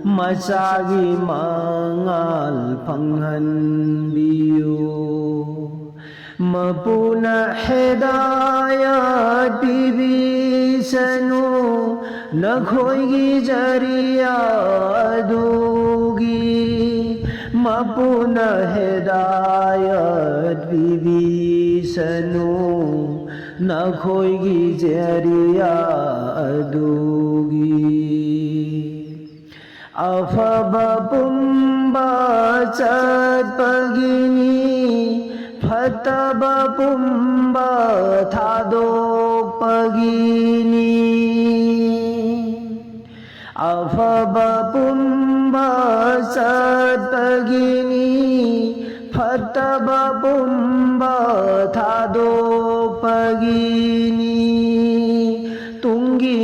ꯃꯆꯥꯒꯤ ꯃꯉꯥꯜ ꯐꯪꯍꯟꯕꯤꯌꯨ ꯃꯄꯨꯅ ꯍꯤꯗꯥꯌꯠ ꯄꯤꯕꯤꯁꯅꯨ ꯅꯈꯣꯏꯒꯤ ꯖꯔꯤꯌꯥ ꯑꯗꯨꯒꯤ ꯃꯄꯨꯅ ꯍꯤꯗꯥꯌꯠ ꯄꯤꯕꯤꯁꯅු ꯅꯈꯣꯏꯒꯤ ꯖꯔꯤꯌꯥ ꯑꯗꯨꯒꯤ ꯑꯐꯕ ꯄꯨꯝꯕ ꯆꯠꯄꯒꯤꯅꯤ ꯐꯠꯇꯕ ꯄꯨꯝꯕ ꯊꯥꯗꯣꯛꯄꯒꯤꯅꯤ ꯑꯐꯕ ꯄꯨꯝꯕ ꯆꯠꯄꯒꯤꯅꯤ ꯐꯠꯇꯕ ꯄꯨꯝꯕ ꯊꯥꯗꯣꯛꯄꯒꯤꯅꯤ ꯇꯨꯡꯒꯤ